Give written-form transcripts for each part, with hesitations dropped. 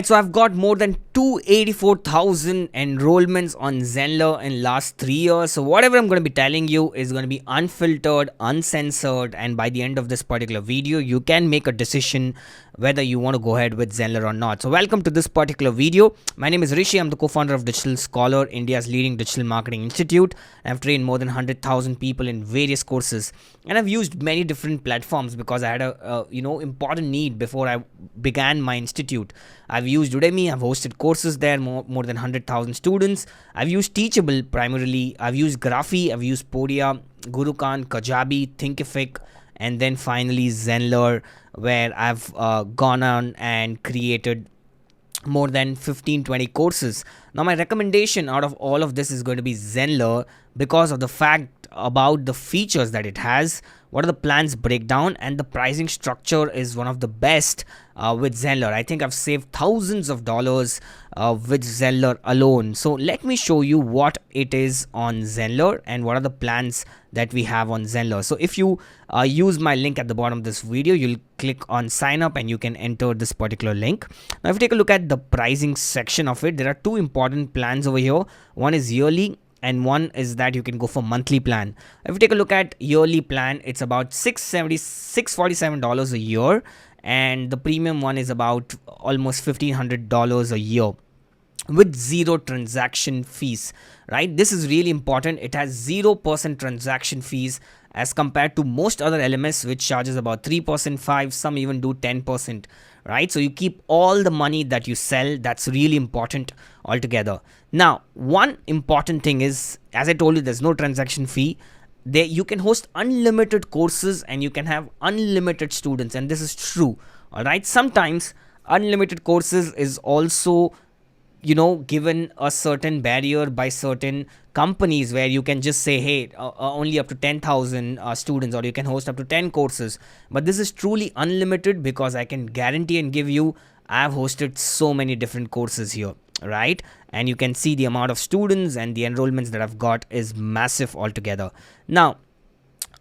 So I've got more than 284,000 enrollments on Zenler in last 3 years. So whatever I'm going to be telling you is going to be unfiltered, uncensored, and by the end of this particular video, you can make a decision whether you want to go ahead with Zenler or not. So welcome to this particular video. My name is Rishi. I'm the co-founder of Digital Scholar, India's leading digital marketing institute. I've trained more than 100,000 people in various courses, and I've used many different platforms because I had a important need before I began my institute. I've used Udemy. I've hosted courses there, more than 100,000 students. I've used Teachable primarily. I've used Graphy. I've used Podia, Guru Khan, Kajabi, Thinkific, and then finally Zenler, where I've gone on and created more than 15-20 courses. Now my recommendation out of all of this is going to be Zenler because of the fact about the features that it has, what are the plans breakdown, and the pricing structure is one of the best with Zenler. I think I've saved thousands of dollars with Zenler alone. So let me show you what it is on Zenler and what are the plans that we have on Zenler. So if you use my link at the bottom of this video, you'll click on sign up and you can enter this particular link. Now if you take a look at the pricing section of it, there are two important plans over here. One is yearly and one is that you can go for monthly plan. If you take a look at yearly plan, it's about $647 a year, and the premium one is about almost $1,500 a year with zero transaction fees, right? This is really important. It has 0% transaction fees as compared to most other LMS, which charges about 3%, 5%, some even do 10%, right? So you keep all the money that you sell. That's really important altogether. Now, one important thing is, as I told you, there's no transaction fee. There you can host unlimited courses and you can have unlimited students, and this is true. All right, sometimes unlimited courses is also given a certain barrier by certain companies where you can just say, hey, only up to 10,000 students, or you can host up to 10 courses. But this is truly unlimited because I can guarantee and give you, I've hosted so many different courses here, right? And you can see the amount of students and the enrollments that I've got is massive altogether. Now,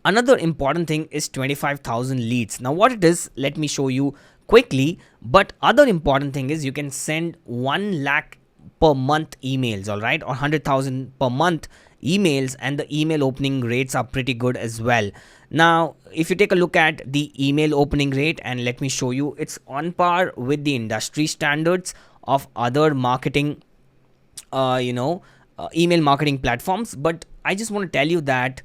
another important thing is 25,000 leads. Now what it is, let me show you quickly. But other important thing is you can send 1 lakh per month emails, all right, or 100,000 per month emails, and the email opening rates are pretty good as well. Now if you take a look at the email opening rate, and let me show you, it's on par with the industry standards of other marketing email marketing platforms. But I just want to tell you that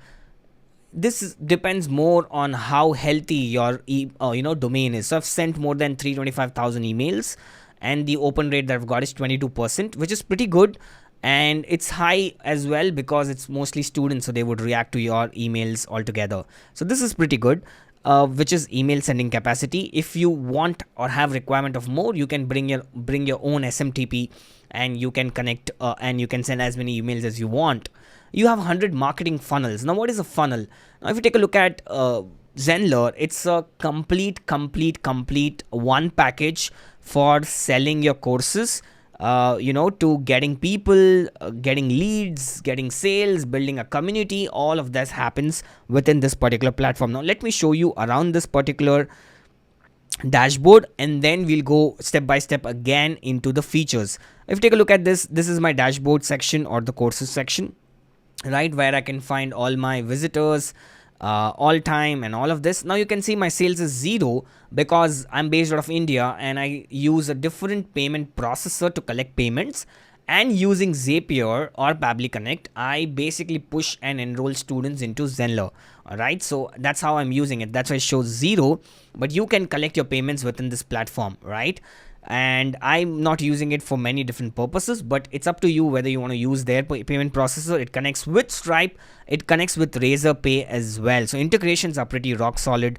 this depends more on how healthy your domain is. So I've sent more than 325,000 emails, and the open rate that I've got is 22%, which is pretty good. And it's high as well because it's mostly students, so they would react to your emails altogether. So this is pretty good, which is email sending capacity. If you want or have requirement of more, you can bring your own SMTP, and you can connect and you can send as many emails as you want. You have 100 marketing funnels. Now what is a funnel? Now if you take a look at Zenler, it's a complete one package for selling your courses, to getting people, getting leads, getting sales, building a community. All of this happens within this particular platform. Now let me show you around this particular dashboard, and then we'll go step by step again into the features. If you take a look at this is my dashboard section, or the courses section, right, where I can find all my visitors, all time, and all of this. Now you can see my sales is 0 because I'm based out of India, and I use a different payment processor to collect payments. And using Zapier or Pabbly Connect, I basically push and enroll students into Zenler. Alright, so that's how I'm using it. That's why it shows 0, but you can collect your payments within this platform, right? And I'm not using it for many different purposes, but it's up to you whether you want to use their payment processor. It connects with Stripe, it connects with Razorpay as well. So integrations are pretty rock solid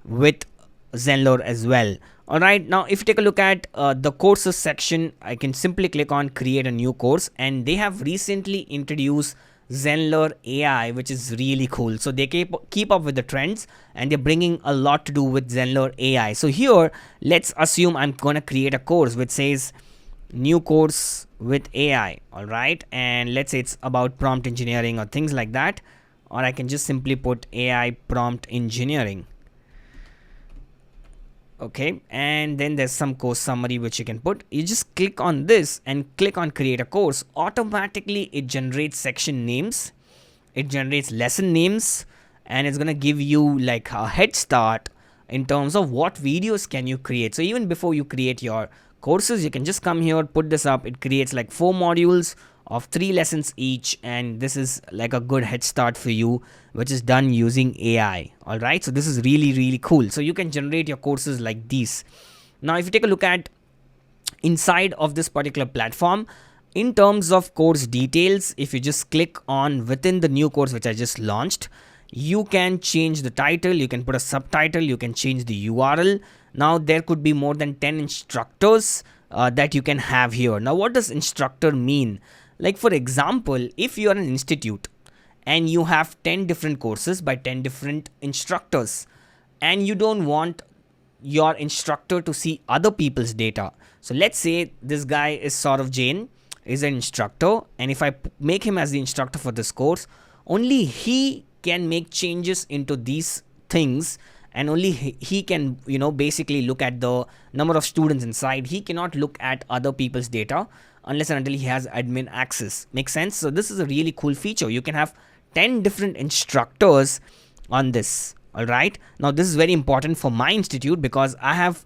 with Zenler as well. Alright, now if you take a look at the courses section, I can simply click on create a new course, and they have recently introduced Zenler AI, which is really cool. So they keep up with the trends, and they're bringing a lot to do with Zenler AI. So here, let's assume I'm gonna create a course which says new course with AI, all right, and let's say it's about prompt engineering or things like that, or I can just simply put AI prompt engineering. Okay, and then there's some course summary which you can put. You just click on this and click on create a course. Automatically it generates section names, it generates lesson names, and it's gonna give you like a head start in terms of what videos can you create. So even before you create your courses, you can just come here, put this up. It creates like 4 modules of 3 lessons each, and this is like a good head start for you, which is done using AI. All right, so this is really cool. So you can generate your courses like these. Now if you take a look at inside of this particular platform, in terms of course details, if you just click on within the new course which I just launched, you can change the title, you can put a subtitle, you can change the URL. Now there could be more than 10 instructors that you can have here. Now what does instructor mean? Like for example, if you are an institute and you have 10 different courses by 10 different instructors, and you don't want your instructor to see other people's data. So let's say this guy is Saurav Jain, is an instructor, and if I make him as the instructor for this course, only he can make changes into these things, and only he can, you know, basically look at the number of students inside. He cannot look at other people's data unless and until he has admin access. Makes sense? So this is a really cool feature. You can have 10 different instructors on this. All right, now this is very important for my institute because I have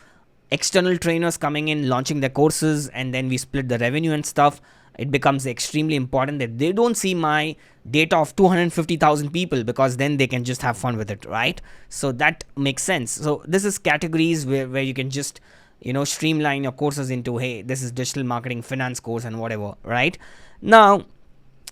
external trainers coming in, launching their courses, and then we split the revenue and stuff. It becomes extremely important that they don't see my data of 250,000 people, because then they can just have fun with it, right? So that makes sense. So this is categories where you can just, you know, streamline your courses into, hey, this is digital marketing finance course and whatever, right? Now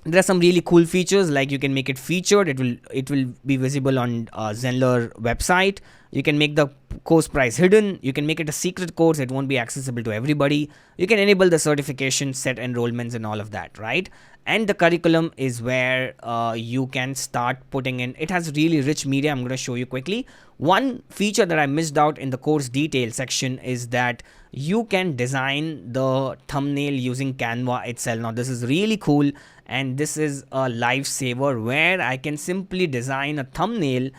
there are some really cool features, like you can make it featured. It will be visible on Zenler website. You can make the course price hidden. You can make it a secret course. It won't be accessible to everybody. You can enable the certification, set enrollments and all of that, right? And the curriculum is where you can start putting in. It has really rich media. I'm going to show you quickly. One feature that I missed out in the course detail section is that you can design the thumbnail using Canva itself. Now this is really cool, and this is a lifesaver where I can simply design a thumbnail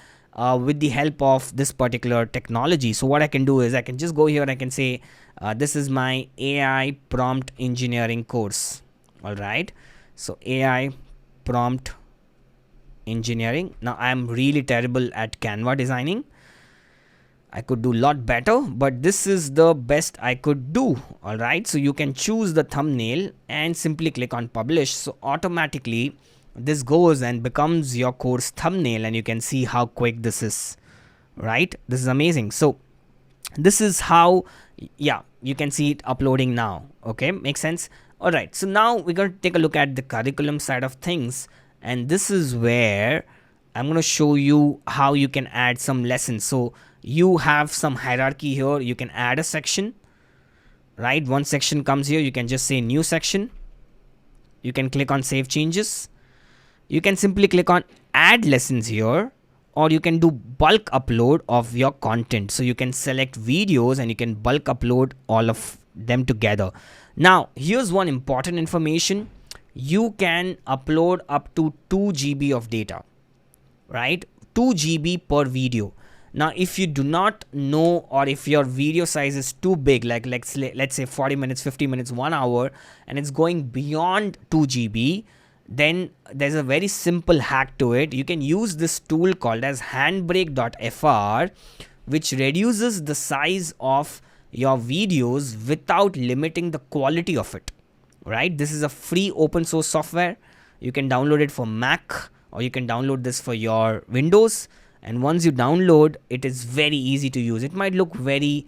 with the help of this particular technology. So what I can do is I can just go here and I can say this is my AI prompt engineering course. All right, so AI prompt engineering. Now I'm really terrible at Canva designing. I could do a lot better, but this is the best I could do. All right, so you can choose the thumbnail and simply click on publish. So automatically this goes and becomes your course thumbnail, and you can see how quick this is, right? This is amazing. So this is how, yeah, you can see it uploading now. Okay, makes sense. All right, so now we're going to take a look at the curriculum side of things, and this is where I'm going to show you how you can add some lessons. So you have some hierarchy here. You can add a section, right? One section comes here. You can just say new section. You can click on save changes. You can simply click on add lessons here, or you can do bulk upload of your content. So you can select videos and you can bulk upload all of them together. Now here's one important information. You can upload up to 2 GB of data, right? 2 GB per video. Now if you do not know, or if your video size is too big, like let's say 40 minutes, 50 minutes, 1 hour, and it's going beyond 2 GB, then there's a very simple hack to it. You can use this tool called as handbrake.fr, which reduces the size of your videos without limiting the quality of it, right? This is a free open source software. You can download it for Mac, or you can download this for your Windows. And once you download, it is very easy to use. It might look very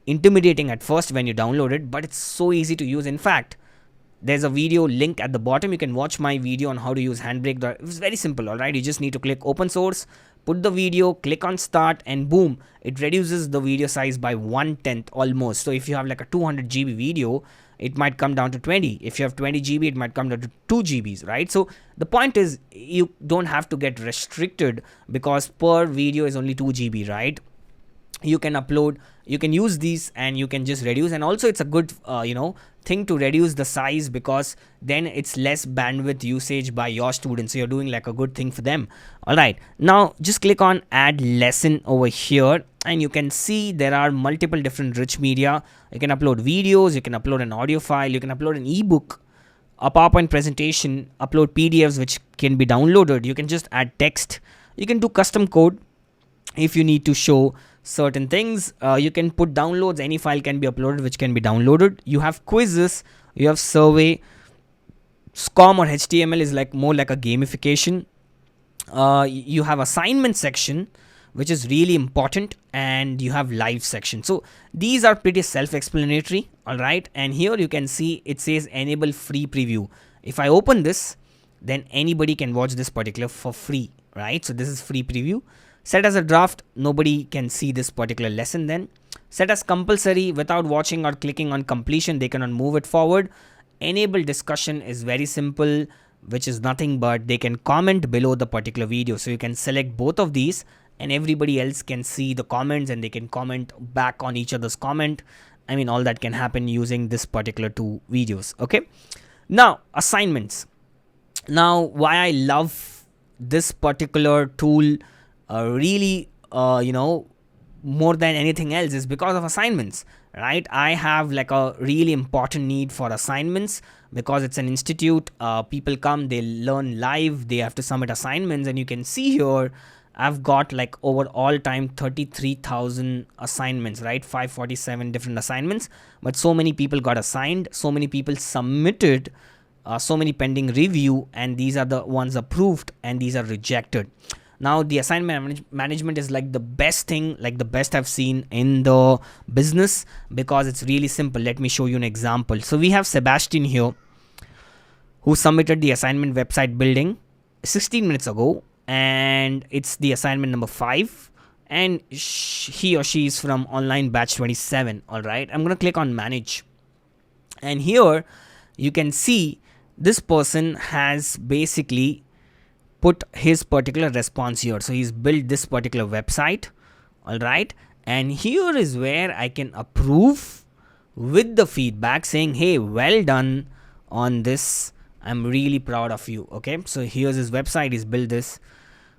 intimidating at first when you download it, but it's so easy to use. In fact, there's a video link at the bottom. You can watch my video on how to use Handbrake. It's very simple, all right? You just need to click open source, put the video, click on start, and boom, it reduces the video size by 1/10 almost. So if you have like a 200 GB video, it might come down to 20. If you have 20 GB, it might come down to 2 GBs, right? So the point is, you don't have to get restricted because per video is only 2 GB, right? You can upload you can use these and you can just reduce. And also it's a good thing to reduce the size, because then it's less bandwidth usage by your students, so you're doing like a good thing for them. All right, now just click on add lesson over here, and you can see there are multiple different rich media. You can upload videos, you can upload an audio file, you can upload an ebook, a PowerPoint presentation, upload PDFs which can be downloaded. You can just add text, you can do custom code if you need to show certain things. You can put downloads, any file can be uploaded which can be downloaded. You have quizzes, you have survey. SCORM or HTML is like more like a gamification. You have assignment section, which is really important, and you have live section. So these are pretty self-explanatory. All right, and here you can see it says enable free preview. If I open this, then anybody can watch this particular for free, right? So this is free preview. Set as a draft, nobody can see this particular lesson. Then set as compulsory, without watching or clicking on completion they cannot move it forward. Enable discussion is very simple, which is nothing but they can comment below the particular video. So you can select both of these and everybody else can see the comments and they can comment back on each other's comment. I mean, all that can happen using this particular two videos. Okay, now assignments. Now why I love this particular tool really more than anything else is because of assignments, right? I have like a really important need for assignments because it's an institute. People come, they learn live, they have to submit assignments, and you can see here I've got like over all time 33,000 assignments, right? 547 different assignments, but so many people got assigned, so many people submitted, so many pending review, and these are the ones approved and these are rejected. Now the assignment management is like the best thing, like the best I've seen in the business, because it's really simple. Let me show you an example. So we have Sebastian here who submitted the assignment website building 16 minutes ago, and it's the assignment number 5, and he or she is from online batch 27. All right, I'm going to click on manage, and here you can see this person has basically put his particular response here. So he's built this particular website. All right, and here is where I can approve with the feedback saying, hey, well done on this, I'm really proud of you. Okay, so here's his website, he's built this,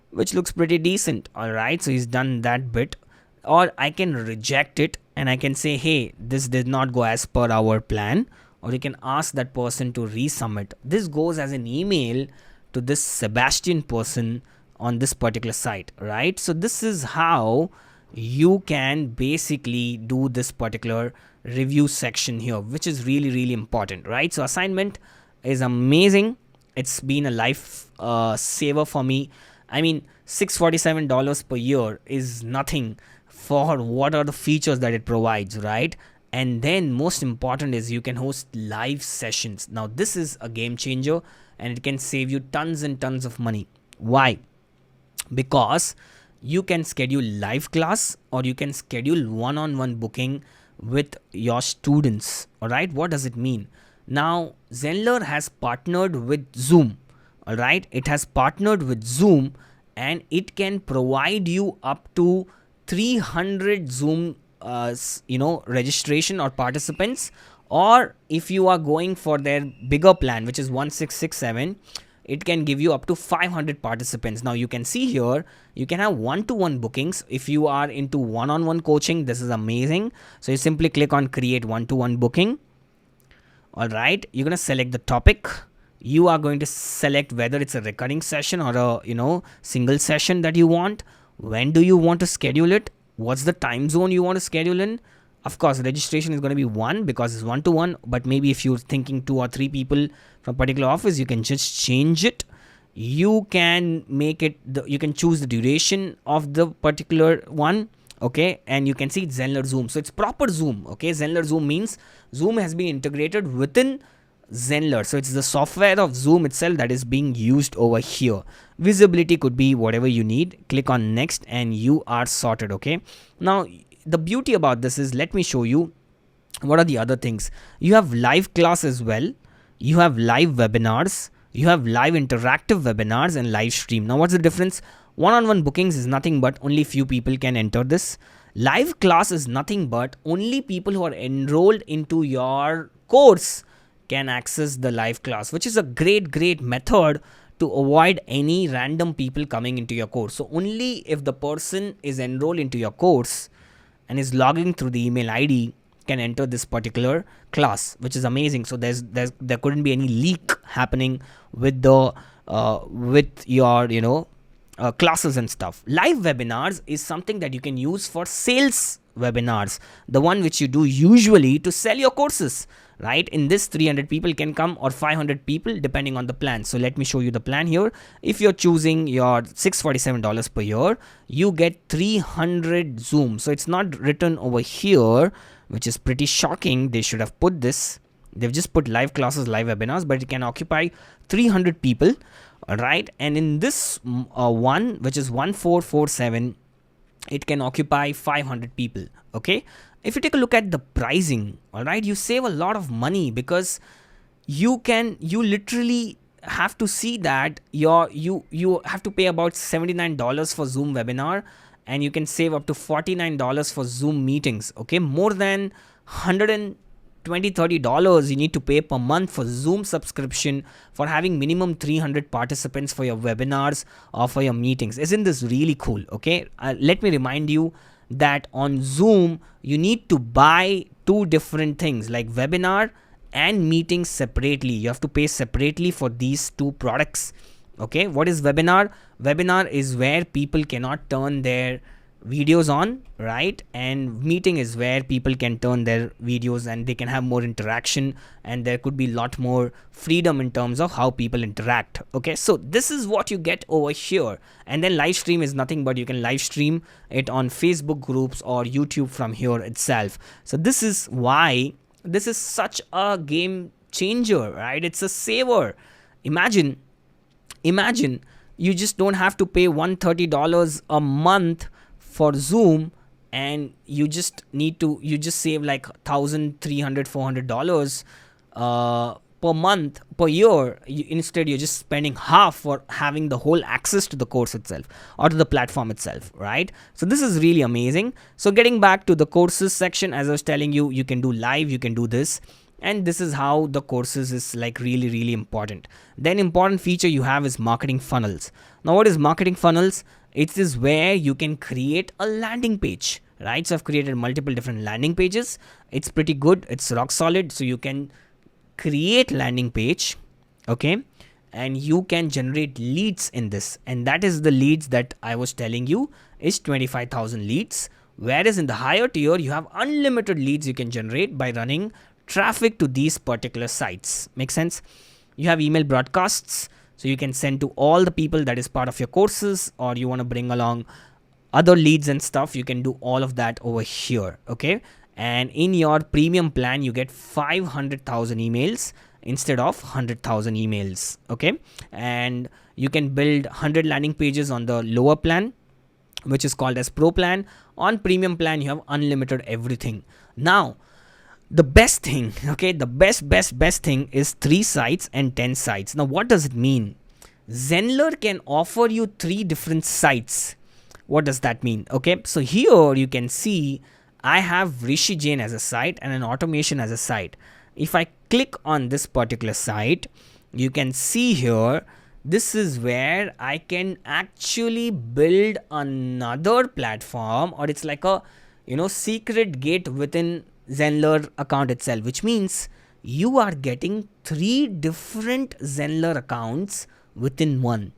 which looks pretty decent. All right, so he's done that bit. Or I can reject it and I can say, hey, this did not go as per our plan, or you can ask that person to resubmit. This goes as an email to this Sebastian person on this particular site, right? So this is how you can basically do this particular review section here, which is really, really important, right? So assignment is amazing. It's been a life saver for me. I mean, $647 per year is nothing for what are the features that it provides, right? And then most important is you can host live sessions. Now this is a game changer and it can save you tons and tons of money. Why? Because you can schedule live class or you can schedule one-on-one booking with your students. All right, what does it mean? Now Zenler has partnered with Zoom. All right, it has partnered with Zoom and it can provide you up to 300 Zoom registration or participants, or if you are going for their bigger plan, which is 1667, it can give you up to 500 participants. Now you can see here you can have one-to-one bookings. If you are into one-on-one coaching, this is amazing. So you simply click on create one-to-one booking. All right, you're going to select the topic. You are going to select whether it's a recurring session or a single session that you want. When do you want to schedule it? What's the time zone you want to schedule in? Of course, registration is going to be 1 because it's one-to-one, but maybe if you're thinking 2 or 3 people from a particular office, you can just change it. You can make it, you can choose the duration of the particular one. Okay, and you can see it's Zenler Zoom. So it's proper Zoom. Okay, Zenler Zoom means Zoom has been integrated within Zenler. So it's the software of Zoom itself that is being used over here. Visibility could be whatever you need. Click on next and you are sorted. Okay, now the beauty about this is, let me show you what are the other things. You have live class as well. You have live webinars. You have live interactive webinars and live stream. Now what's the difference? One-on-one bookings is nothing but only few people can enter this. Live class is nothing but only people who are enrolled into your course can access the live class, which is a great method to avoid any random people coming into your course. So only if the person is enrolled into your course and is logging through the email ID can enter this particular class, which is amazing. So there couldn't be any leak happening with the with your classes and stuff. Live webinars is something that you can use for sales webinars, the one which you do usually to sell your courses, right? In this, 300 people can come or 500 people depending on the plan. So let me show you the plan here. If you're choosing your $647 per year, you get 300 Zoom. So it's not written over here, which is pretty shocking. They should have put this. They've just put live classes, live webinars, but it can occupy 300 people. All right, and in this one, which is 1447, it can occupy 500 people. Okay, if you take a look at the pricing, all right, you save a lot of money because you literally have to see that you have to pay about $79 for Zoom webinar, and you can save up to $49 for Zoom meetings. Okay, more than $120-$130 you need to pay per month for Zoom subscription for having minimum 300 participants for your webinars or for your meetings. Isn't this really cool? Okay, let me remind you that on Zoom you need to buy two different things like webinar and meetings separately. You have to pay separately for these two products. Okay, what is webinar? Webinar is where people cannot turn their videos on, right? And meeting is where people can turn their videos and they can have more interaction, and there could be a lot more freedom in terms of how people interact. Okay, so this is what you get over here. And then live stream is nothing but you can live stream it on Facebook groups or YouTube from here itself. So this is why this is such a game changer, right? It's a saver. Imagine you just don't have to pay $130 a month for Zoom, and you just save like $1,300-$400 per month per year. Instead you're just spending half for having the whole access to the course itself or to the platform itself, right? So this is really amazing. So getting back to the courses section, as I was telling you, you can do live, you can do this, and this is how the courses is like really important. Then important feature you have is marketing funnels. Now what is marketing funnels? It is where you can create a landing page, right? So I've created multiple different landing pages. It's pretty good. It's rock solid. So you can create landing page, okay? And you can generate leads in this. And that is the leads that I was telling you is 25,000 leads. Whereas in the higher tier, you have unlimited leads you can generate by running traffic to these particular sites. Make sense? You have email broadcasts. So you can send to all the people that is part of your courses, or you want to bring along other leads and stuff. You can do all of that over here. Okay. And in your premium plan, you get 500,000 emails instead of 100,000 emails. Okay. And you can build 100 landing pages on the lower plan, which is called as Pro plan. On premium plan, you have unlimited everything. Now, the best thing, okay, the best thing is 3 sites and 10 sites. Now, what does it mean? Zenler can offer you 3 different sites. What does that mean? Okay, so here you can see I have Rishi Jain as a site and an automation as a site. If I click on this particular site, you can see here, this is where I can actually build another platform, or it's like a, secret gate within Zenler account itself, which means you are getting 3 different Zenler accounts within one.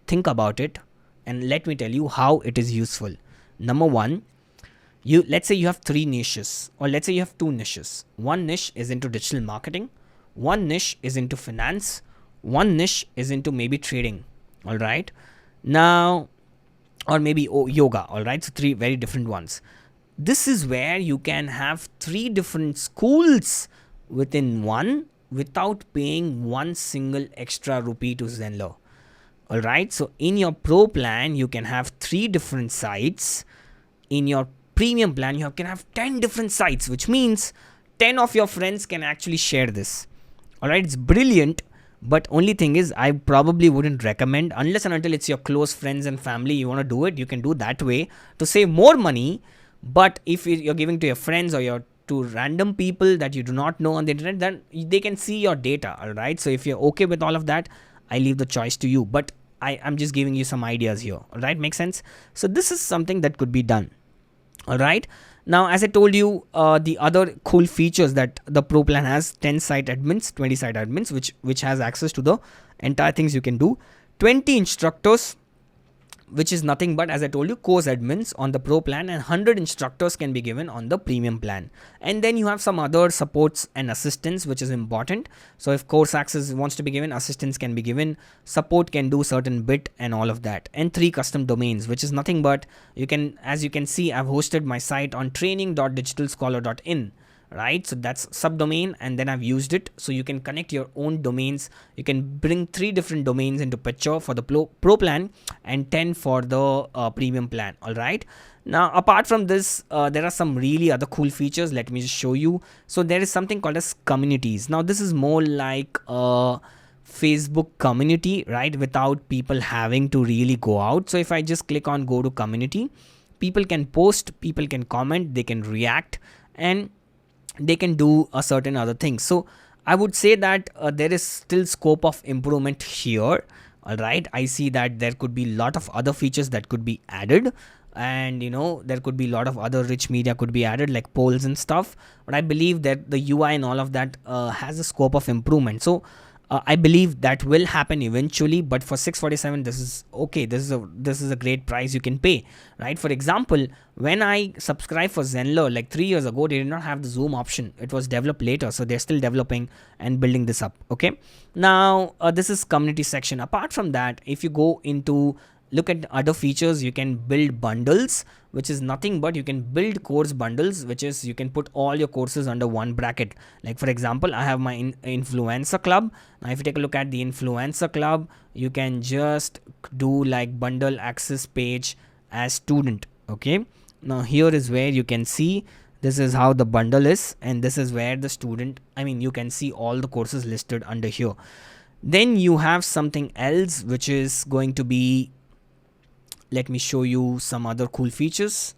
Think about it and let me tell you how it is useful. Number one, let's say you have 3 niches, or let's say you have 2 niches. One niche is into digital marketing, one niche is into finance, one niche is into maybe trading. All right, now, or maybe yoga. All right, so 3 very different ones. This is where you can have 3 different schools within one without paying one single extra rupee to Zenler. Alright, so in your Pro plan, you can have 3 different sites. In your Premium plan, you can have 10 different sites, which means 10 of your friends can actually share this. Alright, it's brilliant. But only thing is, I probably wouldn't recommend, unless and until it's your close friends and family, you want to do it, you can do that way to save more money. But if you're giving to your friends or your to random people that you do not know on the internet, then they can see your data. All right, so if you're okay with all of that, I leave the choice to you, but I'm just giving you some ideas here. All right, makes sense. So this is something that could be done. All right, now as I told you, the other cool features that the pro plan has: 10 site admins, 20 site admins, which has access to the entire things you can do, 20 instructors, which is nothing but, as I told you, course admins on the pro plan, and 100 instructors can be given on the premium plan. And then you have some other supports and assistance, which is important. So if course access wants to be given, assistance can be given, support can do certain bit and all of that, and 3 custom domains, which is nothing but, you can, as you can see, I've hosted my site on training.digitalscholar.in. right, so that's subdomain, and then I've used it. So you can connect your own domains. You can bring 3 different domains into picture for the pro plan and 10 for the premium plan. All right, now apart from this, there are some really other cool features. Let me just show you. So there is something called as communities. Now this is more like a Facebook community, right, without people having to really go out. So if I just click on go to community, people can post, people can comment, they can react, and they can do a certain other thing. So I would say that there is still scope of improvement here. All right, I see that there could be a lot of other features that could be added, and there could be a lot of other rich media could be added, like polls and stuff. But I believe that the UI and all of that has a scope of improvement. So I believe that will happen eventually, but for 647, this is okay. This is a great price you can pay, right? For example, when I subscribed for Zenler like 3 years ago, they did not have the Zoom option. It was developed later, so they're still developing and building this up. Okay, now this is community section. Apart from that, if you go into look at other features, you can build bundles, which is nothing but you can build course bundles, which is you can put all your courses under one bracket. Like for example, I have my influencer club. Now if you take a look at the influencer club, you can just do like bundle access page as student. Okay, now here is where you can see this is how the bundle is, and this is where the student, you can see all the courses listed under here. Then you have something else, which is going to be, let me show you some other cool features.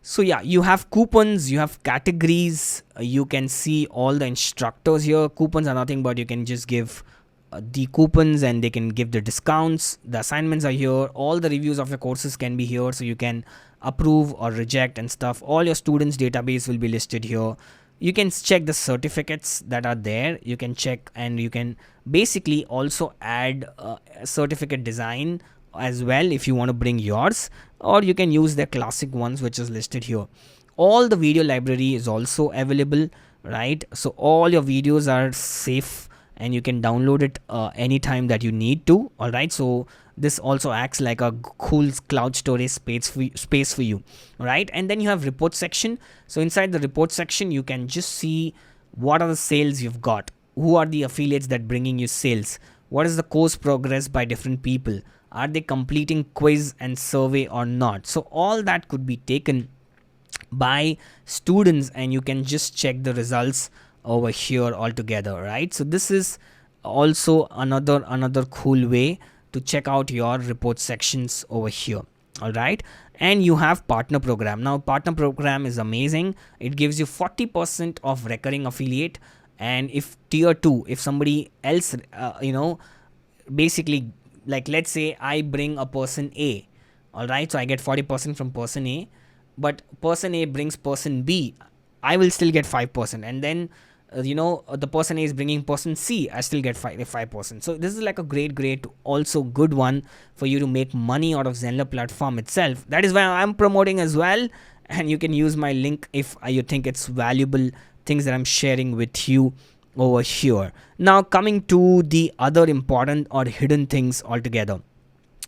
So yeah, you have coupons, you have categories, you can see all the instructors here. Coupons are nothing but you can just give the coupons and they can give the discounts. The assignments are here. All the reviews of your courses can be here, so you can approve or reject and stuff. All your students database will be listed here. You can check the certificates that are there. You can check, and you can basically also add certificate design as well if you want to bring yours, or you can use the classic ones which is listed here. All the video library is also available, right? So all your videos are safe and you can download it anytime that you need to. All right, so this also acts like a cool cloud storage space for you, right? And then you have report section. So inside the report section, you can just see what are the sales you've got, who are the affiliates that bringing you sales, what is the course progress by different people, are they completing quiz and survey or not. So all that could be taken by students, and you can just check the results over here altogether, right? So this is also another cool way to check out your report sections over here. All right, and you have partner program. Now partner program is amazing. It gives you 40% of recurring affiliate, and if tier 2, if somebody else basically, like let's say I bring a person A, all right, so I get 40% from person A, but person A brings person B, I will still get 5%, and then the person A is bringing person C, I still get 5%. So this is like a great also good one for you to make money out of Zenler platform itself. That is why I'm promoting as well, and you can use my link if you think it's valuable things that I'm sharing with you over here. Now coming to the other important or hidden things altogether.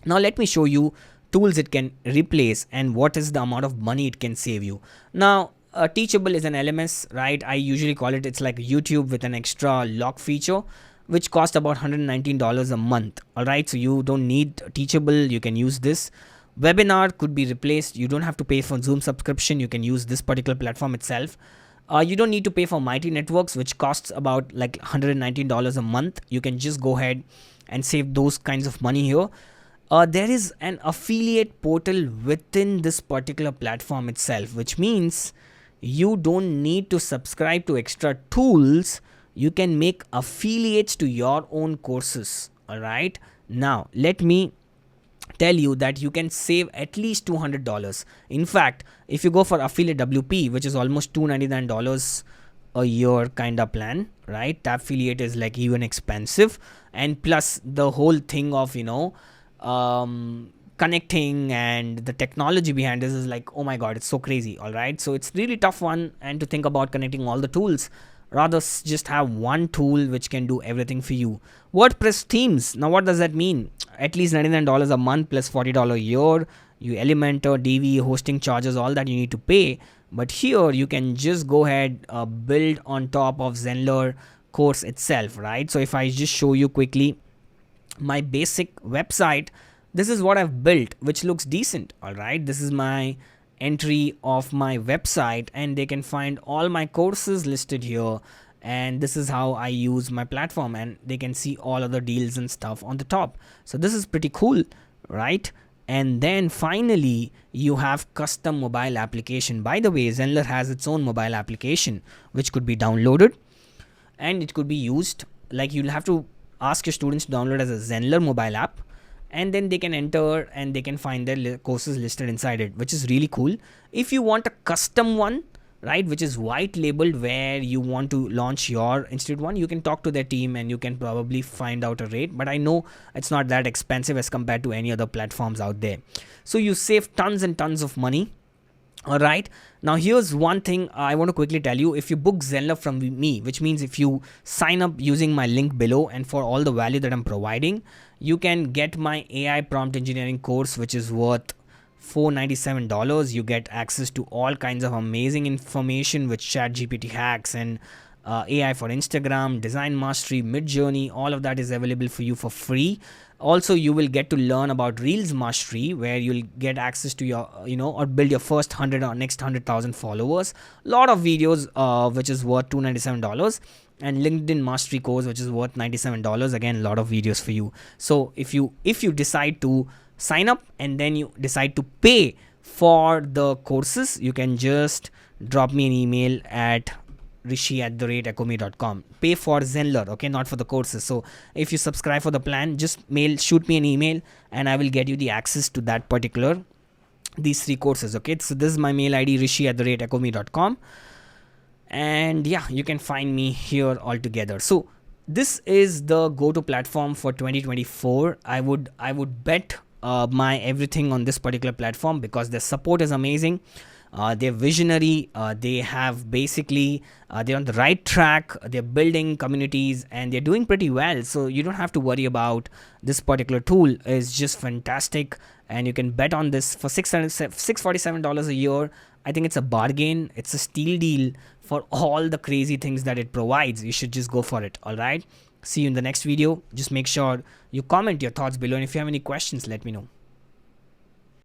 Now let me show you tools it can replace and what is the amount of money it can save you. Now Teachable is an LMS, right? I usually call it, it's like YouTube with an extra lock feature, which cost about $119 a month. All right, so you don't need Teachable, you can use this. Webinar could be replaced. You don't have to pay for Zoom subscription. You can use this particular platform itself. You don't need to pay for Mighty Networks, which costs about like $119 a month. You can just go ahead and save those kinds of money here. there is an affiliate portal within this particular platform itself, which means you don't need to subscribe to extra tools. You can make affiliates to your own courses. All right, now let me tell you that you can save at least $200. In fact, if you go for affiliate WP, which is almost $299 a year kind of plan, right? The affiliate is like even expensive, and plus the whole thing of connecting and the technology behind this is like, oh my god, it's so crazy. All right, so it's really tough one, and to think about connecting all the tools. Rather just have one tool which can do everything for you. WordPress themes, now what does that mean? At least $99 a month plus $40 a year. You Elementor, DV, hosting charges, all that you need to pay. But here you can just go ahead, build on top of Zenler course itself, right? So if I just show you quickly my basic website, this is what I've built, which looks decent. All right, this is my entry of my website, and they can find all my courses listed here, and this is how I use my platform, and they can see all other deals and stuff on the top. So this is pretty cool, right? And then finally you have custom mobile application. By the way, Zenler has its own mobile application which could be downloaded, and it could be used. Like, you'll have to ask your students to download as a Zenler mobile app, and then they can enter and they can find their courses listed inside it, which is really cool. If you want a custom one, right, which is white labeled, where you want to launch your institute one, you can talk to their team and you can probably find out a rate, but I know it's not that expensive as compared to any other platforms out there. So you save tons and tons of money. All right, now here's one thing I want to quickly tell you. If you book Zenler from me, which means if you sign up using my link below, and for all the value that I'm providing, you can get my AI prompt engineering course, which is worth $497. You get access to all kinds of amazing information with ChatGPT hacks and AI for Instagram, design mastery, Midjourney. All of that is available for you for free. Also, you will get to learn about Reels mastery, where you'll get access to your, or build your first 100 or next 100,000 followers. Lot of videos, which is worth $297. And LinkedIn mastery course, which is worth $97. Again, a lot of videos for you. So if you decide to sign up and then you decide to pay for the courses, you can just drop me an email at rishi@ecome.com. Pay for Zenler, okay, not for the courses. So if you subscribe for the plan, just shoot me an email and I will get you the access to that particular, these 3 courses. Okay, so this is my mail ID, rishi@ecome.com. And yeah, you can find me here altogether. So this is the go-to platform for 2024. I would bet my everything on this particular platform, because their support is amazing. They're visionary. They have basically, they're on the right track. They're building communities and they're doing pretty well. So you don't have to worry about this particular tool. Is just fantastic, and you can bet on this for $647 a year. I think it's a bargain. It's a steal deal for all the crazy things that it provides. You should just go for it. All right. See you in the next video. Just make sure you comment your thoughts below, and if you have any questions, let me know.